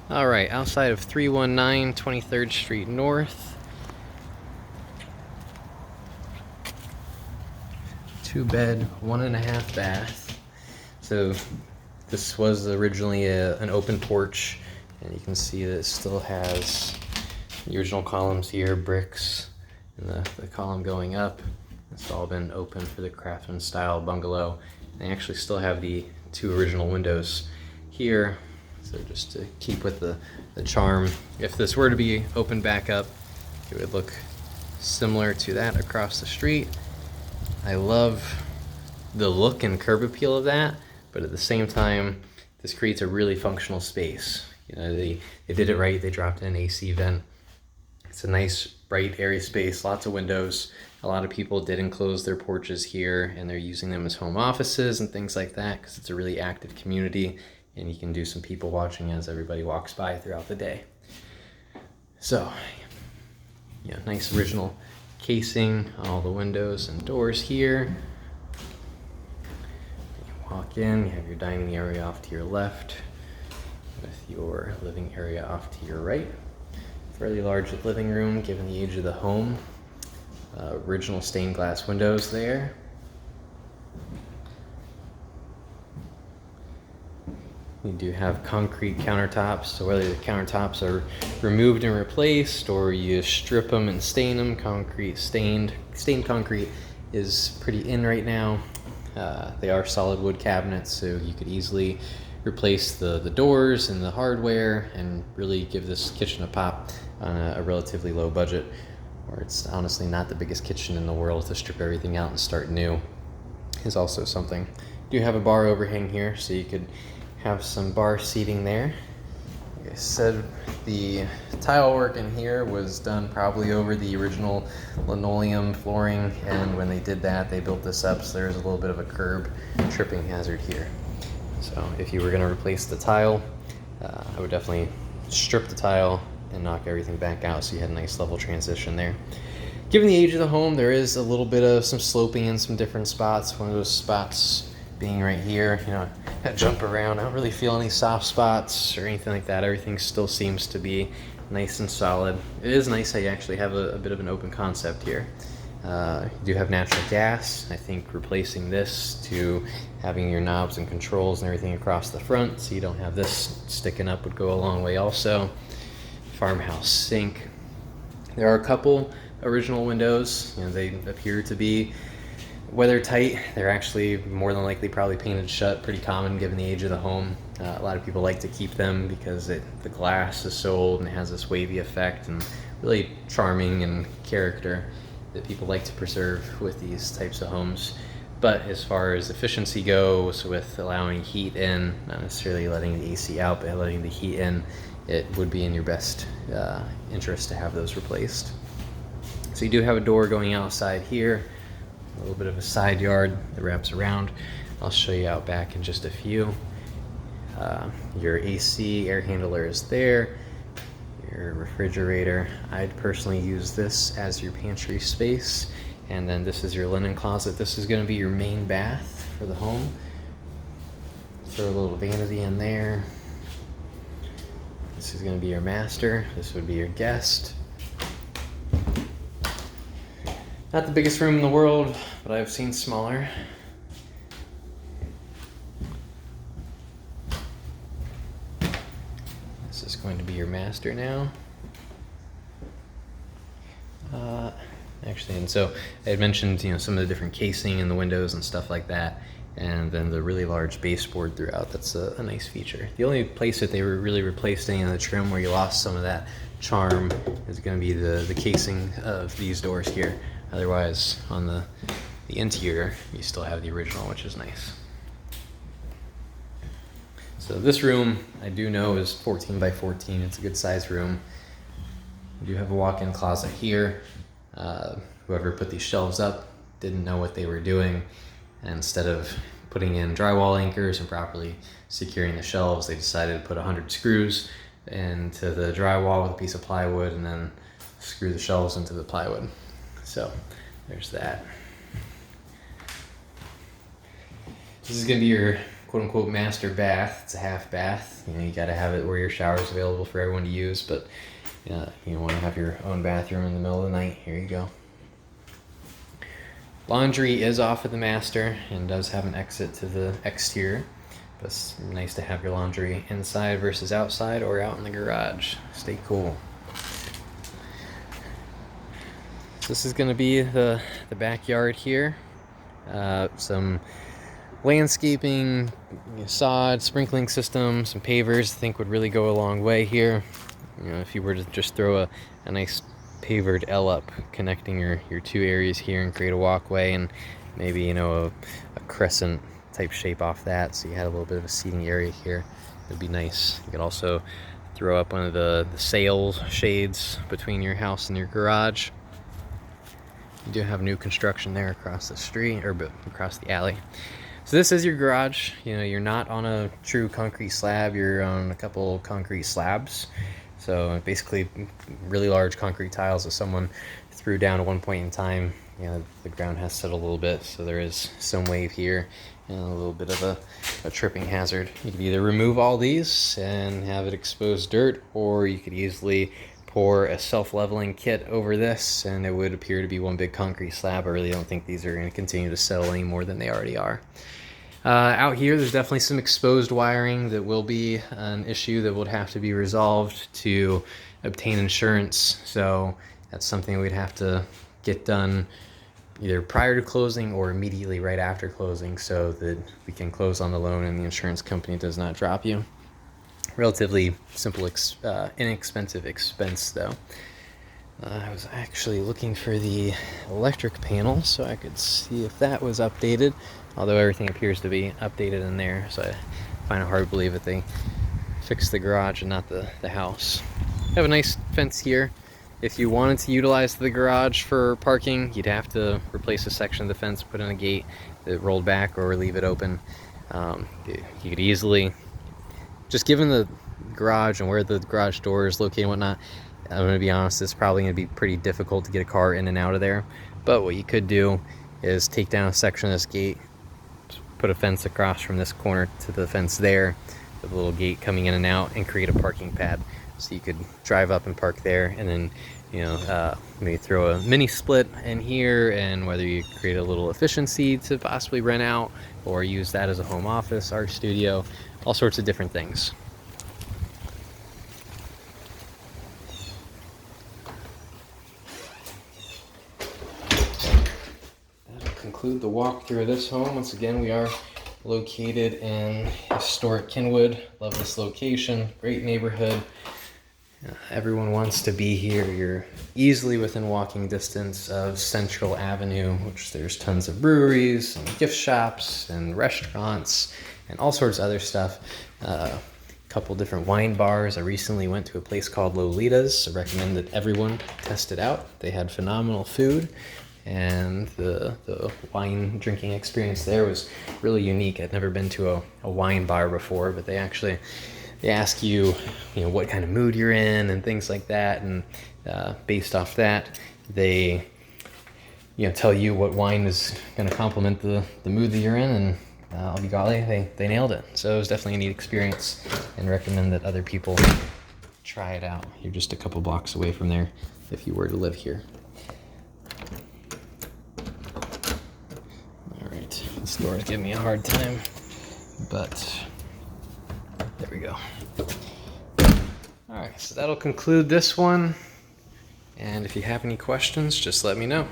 All right, outside of 319 23rd Street North. 2-bed, 1.5 bath. So this was originally an open porch, and you can see that it still has the original columns here, bricks, and the column going up. It's all been open for the craftsman style bungalow. And they actually still have the 2 original windows here. So just to keep with the charm, if this were to be opened back up, it would look similar to that across the street. I love the look and curb appeal of that, but at the same time, this creates a really functional space. You know, they did it right. They dropped in an AC vent. It's a nice, bright, airy space, lots of windows. A lot of people did enclose their porches here, and they're using them as home offices and things like that because it's a really active community, and you can do some people watching as everybody walks by throughout the day. So, yeah, nice original casing on all the windows and doors here. You walk in, you have your dining area off to your left with your living area off to your right. Fairly large living room given the age of the home. Original stained glass windows there. You do have concrete countertops, so whether the countertops are removed and replaced or you strip them and stain them, stained concrete is pretty in right now. They are solid wood cabinets, so you could easily replace the doors and the hardware and really give this kitchen a pop on a relatively low budget, where it's honestly not the biggest kitchen in the world. To strip everything out and start new is also something. You do have a bar overhang here, so you could have some bar seating there. Like I said, the tile work in here was done probably over the original linoleum flooring, and when they did that, they built this up, so there's a little bit of a curb tripping hazard here. So if you were going to replace the tile, I would definitely strip the tile and knock everything back out so you had a nice level transition there. Given the age of the home, there is a little bit of some sloping in some different spots. One of those spots being right here, you know, I jump around. I don't really feel any soft spots or anything like that. Everything still seems to be nice and solid. It is nice that you actually have a bit of an open concept here. You do have natural gas. I think replacing this to having your knobs and controls and everything across the front so you don't have this sticking up would go a long way also. Farmhouse sink. There are a couple original windows. You know, they appear to be weather tight. They're actually more than likely probably painted shut, pretty common given the age of the home. A lot of people like to keep them because the glass is so old and it has this wavy effect and really charming and character that people like to preserve with these types of homes. But as far as efficiency goes, with allowing heat in, not necessarily letting the AC out, but letting the heat in, it would be in your best interest to have those replaced. So you do have a door going outside here, a little bit of a side yard that wraps around. I'll show you out back in just a few. Your AC air handler is there. Your refrigerator. I'd personally use this as your pantry space. And then this is your linen closet. This is going to be your main bath for the home. Throw a little vanity in there. This is going to be your master. This would be your guest. Not the biggest room in the world, but I've seen smaller. This is going to be your master now. Actually, and so I had mentioned, you know, some of the different casing in the windows and stuff like that, and then the really large baseboard throughout. That's a nice feature. The only place that they were really replacing in the trim where you lost some of that charm is going to be the casing of these doors here. Otherwise, on the interior, you still have the original, which is nice. So this room, I do know, is 14 by 14. It's a good size room. You do have a walk-in closet here. Whoever put these shelves up didn't know what they were doing. And instead of putting in drywall anchors and properly securing the shelves, they decided to put 100 screws into the drywall with a piece of plywood and then screw the shelves into the plywood. So there's that. This is going to be your quote-unquote master bath. It's a half bath. You know, you got to have it where your shower is available for everyone to use, but you want to have your own bathroom in the middle of the night. Here you go. Laundry is off of the master and does have an exit to the exterior, but it's nice to have your laundry inside versus outside or out in the garage. Stay cool. This is going to be the backyard here. Some landscaping, sod, sprinkling system, some pavers I think would really go a long way here. You know, if you were to just throw a nice pavered L up connecting your two areas here and create a walkway, and maybe, you know, a crescent type shape off that, so you had a little bit of a seating area here. It'd be nice. You could also throw up one of the sails shades between your house and your garage. You do have new construction there across the street, or across the alley. So this is your garage. You know, you're not on a true concrete slab, you're on a couple concrete slabs. So basically really large concrete tiles that someone threw down at one point in time. You know, the ground has settled a little bit, so there is some wave here and a little bit of a tripping hazard. You could either remove all these and have it exposed dirt, or you could easily pour a self-leveling kit over this and it would appear to be one big concrete slab. I really don't think these are going to continue to settle any more than they already are. Out here, there's definitely some exposed wiring that will be an issue that would have to be resolved to obtain insurance. So that's something we'd have to get done either prior to closing or immediately right after closing, so that we can close on the loan and the insurance company does not drop you. Relatively simple, inexpensive expense though. I was actually looking for the electric panel so I could see if that was updated, although everything appears to be updated in there, so I find it hard to believe that they fixed the garage and not the house. I have a nice fence here. If you wanted to utilize the garage for parking, you'd have to replace a section of the fence, put in a gate that rolled back, or leave it open. You could easily, just given the garage and where the garage door is located and whatnot, I'm going to be honest, it's probably going to be pretty difficult to get a car in and out of there. But what you could do is take down a section of this gate, put a fence across from this corner to the fence there, with a little gate coming in and out, and create a parking pad. So you could drive up and park there, and then, you know, maybe throw a mini split in here, and whether you create a little efficiency to possibly rent out, or use that as a home office, art studio, all sorts of different things. That'll conclude the walkthrough of this home. Once again, we are located in historic Kenwood. Love this location, great neighborhood. Everyone wants to be here. You're easily within walking distance of Central Avenue, which there's tons of breweries and gift shops and restaurants and all sorts of other stuff. A couple different wine bars. I recently went to a place called Lolita's. I recommend that everyone test it out. They had phenomenal food, and the wine drinking experience there was really unique. I'd never been to a wine bar before, but they ask you, you know, what kind of mood you're in and things like that, and based off that, they, you know, tell you what wine is going to complement the mood that you're in, and I'll be golly, they nailed it. So it was definitely a neat experience, and recommend that other people try it out. You're just a couple blocks away from there if you were to live here. All right, this door is giving me a hard time, but there we go. All right, so that'll conclude this one. And if you have any questions, just let me know.